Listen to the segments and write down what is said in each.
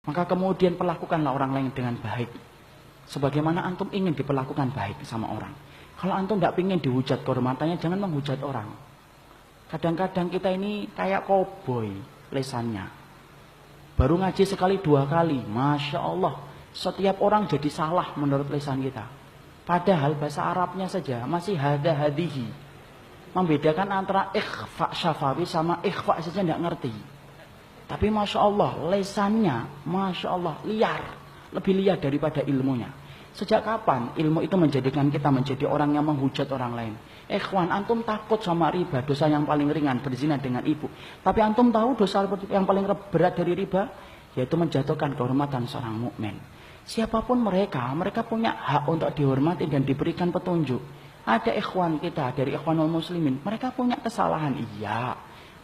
Maka kemudian perlakukanlah orang lain dengan baik. Sebagaimana antum ingin diperlakukan baik sama orang. Kalau antum tidak ingin dihujat kehormatannya, jangan menghujat orang. Kadang-kadang kita ini kayak koboi lesannya. Baru ngaji sekali dua kali, Masya Allah. Setiap orang jadi salah menurut lesan kita. Padahal bahasa Arabnya saja masih hada hadihi. Membedakan antara ikhfa syafawi sama ikhfa saja tidak ngerti. Tapi Masya Allah, lesannya Masya Allah liar. Lebih liar daripada ilmunya. Sejak kapan ilmu itu menjadikan kita menjadi orang yang menghujat orang lain? Ikhwan, antum takut sama riba, dosa yang paling ringan, berzina dengan ibu. Tapi antum tahu dosa yang paling berat dari riba? Yaitu menjatuhkan kehormatan seorang mukmin. Siapapun mereka punya hak untuk dihormati dan diberikan petunjuk. Ada ikhwan kita dari ikhwanul muslimin, mereka punya kesalahan, iya.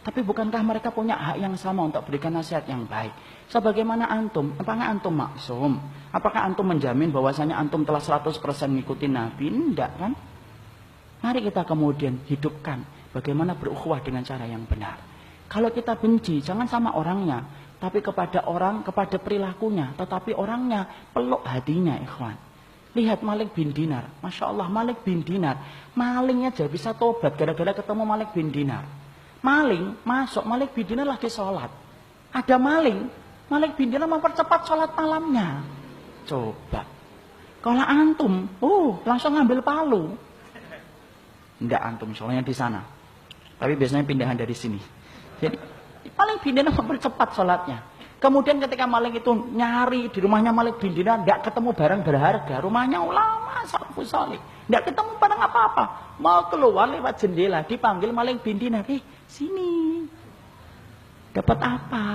Tapi bukankah mereka punya hak yang sama untuk berikan nasihat yang baik? Sebagaimana antum, apakah antum maksum? Apakah antum menjamin bahwasanya antum telah 100% mengikuti Nabi? Tidak kan? Mari kita kemudian hidupkan bagaimana berukhuwah dengan cara yang benar. Kalau kita benci, jangan sama orangnya, tapi kepada orang, kepada perilakunya, tetapi orangnya peluk hatinya, ikhwan. Lihat Malik bin Dinar, Masya Allah, Malik bin Dinar, malingnya aja bisa tobat gara-gara ketemu Malik bin Dinar. Maling masuk, Malik bin Dinar lagi sholat. Ada maling, Malik bin Dinar mempercepat sholat malamnya. Coba, kalau antum, langsung ngambil palu. Enggak antum, soalnya di sana. Tapi biasanya pindahan dari sini. Jadi Malik bin Dinar mempercepat sholatnya. Kemudian ketika maling itu nyari di rumahnya Malik bin Dinar, enggak ketemu barang berharga. Rumahnya ulama salafus salih, enggak ketemu barang apa-apa. Mau keluar lewat jendela, dipanggil Malik bin Dinar, sini. Dapat apa?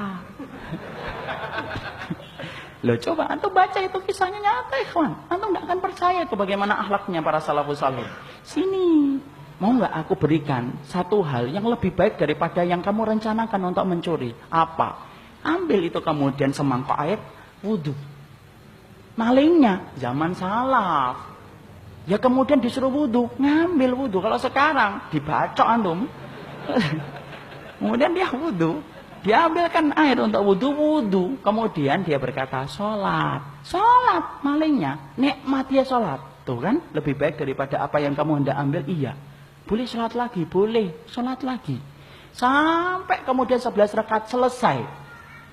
Loh coba antum baca itu kisahnya nyata, ikhwan. Antum enggak akan percaya itu bagaimana akhlaknya para salafus salih. Sini. Mau enggak aku berikan satu hal yang lebih baik daripada yang kamu rencanakan untuk mencuri? Apa? Ambil itu kemudian semangkok air wudhu. Malingnya zaman salaf. Ya kemudian disuruh wudhu, ngambil wudhu. Kalau sekarang dibacok antum. Kemudian dia wudhu. Dia ambilkan air untuk wudhu. Kemudian dia berkata sholat. Sholat malingnya. Nikmat dia sholat. Tuh kan lebih baik daripada apa yang kamu hendak ambil. Iya. Boleh sholat lagi. Boleh sholat lagi. Sampai kemudian 11 rakaat selesai.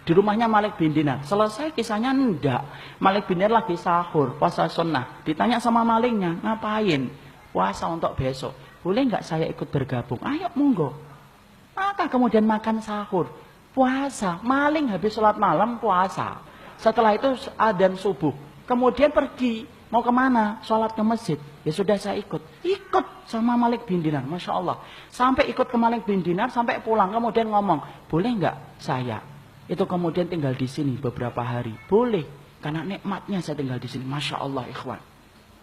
Di rumahnya Malik bin Dinar. Selesai kisahnya enggak. Malik bin Dinar lagi sahur, puasa sunnah. Ditanya sama malingnya, ngapain? Puasa untuk besok. Boleh enggak saya ikut bergabung? Ayo monggo. Maka kemudian makan sahur. Puasa. Maling habis sholat malam puasa. Setelah itu adzan subuh. Kemudian pergi. Mau kemana? Sholat ke masjid. Ya sudah saya ikut. Ikut sama Malik bin Dinar. Masya Allah. Sampai ikut ke Malik bin Dinar. Sampai pulang. Kemudian ngomong. Boleh enggak saya itu kemudian tinggal di sini beberapa hari? Boleh, karena nikmatnya saya tinggal di sini. Masya Allah, ikhwan.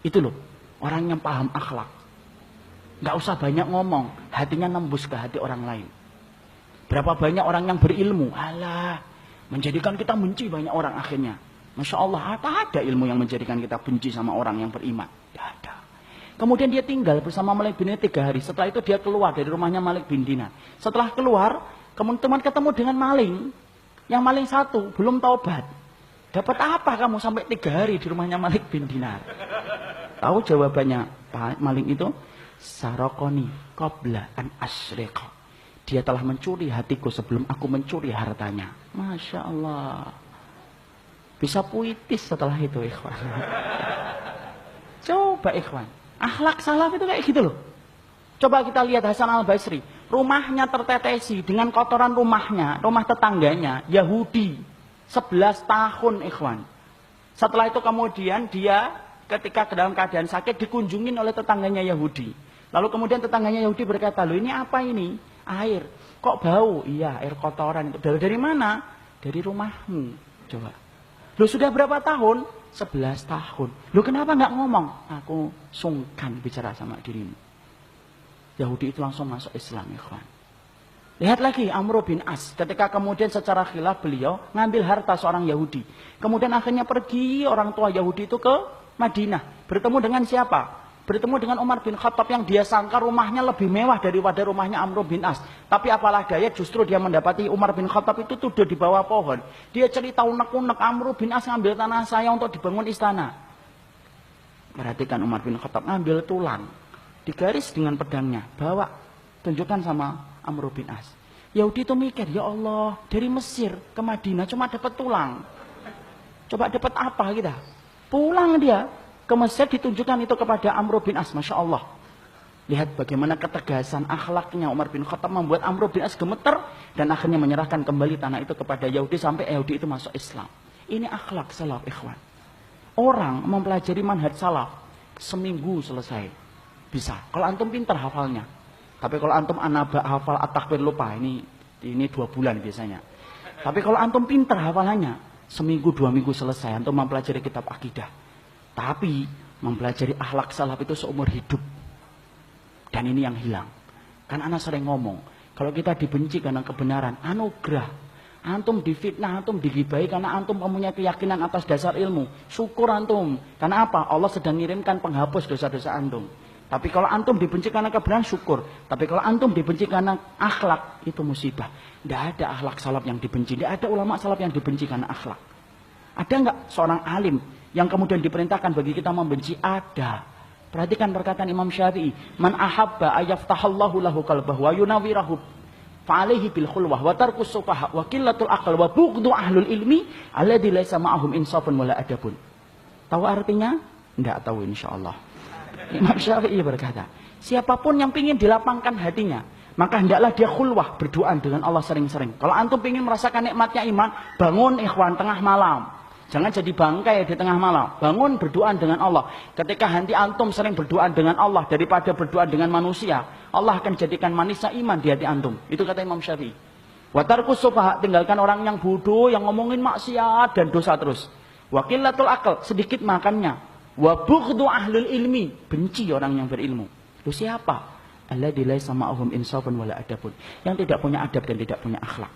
Itu loh, orang yang paham akhlak. Nggak usah banyak ngomong, hatinya nembus ke hati orang lain. Berapa banyak orang yang berilmu, alah, menjadikan kita benci banyak orang akhirnya. Masya Allah, apa ada ilmu yang menjadikan kita benci sama orang yang beriman? Tidak ada. Kemudian dia tinggal bersama Malik bin Dinar 3 hari. Setelah itu dia keluar dari rumahnya Malik bin Dinar. Setelah keluar, kemudian ketemu dengan maling. Yang maling satu, belum taubat. Dapat apa kamu sampai 3 hari di rumahnya Malik bin Dinar? Tahu jawabannya Pak maling itu? Sarokoni qabla an asyriqa. Dia telah mencuri hatiku sebelum aku mencuri hartanya. Masya Allah. Bisa puitis setelah itu, ikhwan. Coba ikhwan. Akhlak salaf itu kayak gitu loh. Coba kita lihat Hasan al-Basri. Rumahnya tertetesi dengan kotoran rumahnya, rumah tetangganya, Yahudi. 11 tahun, ikhwan. Setelah itu kemudian dia ketika dalam keadaan sakit dikunjungin oleh tetangganya Yahudi. Lalu kemudian tetangganya Yahudi berkata, loh ini apa ini? Air. Kok bau? Iya, air kotoran itu. Dari mana? Dari rumahmu. Coba. Loh sudah berapa tahun? 11 tahun. Loh kenapa nggak ngomong? Aku sungkan bicara sama dirimu. Yahudi itu langsung masuk Islam, ikhwan. Lihat lagi Amr bin As. Ketika kemudian secara khilaf beliau ngambil harta seorang Yahudi. Kemudian akhirnya pergi orang tua Yahudi itu ke Madinah. Bertemu dengan siapa? bertemu dengan Umar bin Khattab yang dia sangka rumahnya lebih mewah daripada rumahnya Amr bin As. Tapi apalah daya, justru dia mendapati Umar bin Khattab itu tidur di bawah pohon. Dia cerita unek-unek, Amr bin As ngambil tanah saya untuk dibangun istana. Perhatikan, Umar bin Khattab ngambil tulang, digaris dengan pedangnya, bawa, tunjukkan sama Amr bin As. Yahudi itu mikir, ya Allah, dari Mesir ke Madinah cuma dapat tulang. Coba dapat apa kita? Pulang dia ke Mesir, ditunjukkan itu kepada Amr bin As. Masya Allah. Lihat bagaimana ketegasan akhlaknya Umar bin Khattab membuat Amr bin As gemeter dan akhirnya menyerahkan kembali tanah itu kepada Yahudi sampai Yahudi itu masuk Islam. Ini akhlak salaf, ikhwan. Orang mempelajari manhaj salaf seminggu selesai. Bisa. Kalau antum pintar hafalnya. Tapi kalau antum anaba hafal at-takbir lupa, ini 2 bulan biasanya. Tapi kalau antum pintar hafalannya, seminggu 2 minggu selesai antum mempelajari kitab akidah. Tapi mempelajari akhlak salaf itu seumur hidup. Dan ini yang hilang. Kan ana sering ngomong, kalau kita dibenci karena kebenaran, anugerah. Antum difitnah, antum digibahi karena antum mempunyai keyakinan atas dasar ilmu. Syukur antum. Karena apa? Allah sedang ngirimkan penghapus dosa-dosa antum. Tapi kalau antum dibenci karena kebenaran, syukur. Tapi kalau antum dibenci karena akhlak, itu musibah. Tidak ada akhlak salaf yang dibenci. Tidak ada ulama salaf yang dibenci karena akhlak. Ada enggak seorang alim yang kemudian diperintahkan bagi kita membenci? Ada. Perhatikan perkataan Imam Syafi'i. Man ahabba ayaftahallahu lahu qalbahu wa yunawwirahu fa'alaihi bil khulwah wa tarkus sufaha wa qillatul aql wa bughdu ahlul ilmi alladzi laisa ma'ahum insafun wala adabun. Tahu artinya? Enggak tahu insyaallah. Imam Syafi'i berkata, siapapun yang ingin dilapangkan hatinya, maka hendaklah dia khulwah, berdoa dengan Allah sering-sering. Kalau antum ingin merasakan nikmatnya iman, bangun ikhwan tengah malam. Jangan jadi bangkai di tengah malam. Bangun berdoa dengan Allah. Ketika hati antum sering berdoa dengan Allah daripada berdoa dengan manusia, Allah akan jadikan manisnya iman di hati antum. Itu kata Imam Syafi'i. Wa tarkus sufaha, tinggalkan orang yang bodoh, yang ngomongin maksiat dan dosa terus. Wa qillatul aql, sedikit makannya. Wa bughdu ahlul ilmi, benci orang yang berilmu. Itu siapa? Alladzi laisa ma'ahum insafun wala adabun. Yang tidak punya adab dan tidak punya akhlak.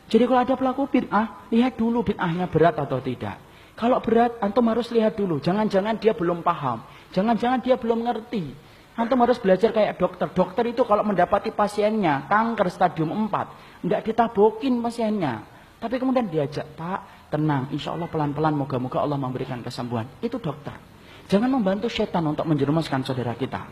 Jadi kalau ada pelaku bid'ah, lihat dulu bid'ahnya berat atau tidak. Kalau berat, antum harus lihat dulu. Jangan-jangan dia belum paham. Jangan-jangan dia belum ngerti. Antum harus belajar kayak dokter. Dokter itu kalau mendapati pasiennya kanker stadium 4, tidak ditabokin pasiennya. Tapi kemudian diajak, Pak, tenang, insya Allah pelan-pelan, moga-moga Allah memberikan kesembuhan. Itu dokter. Jangan membantu setan untuk menjerumuskan saudara kita.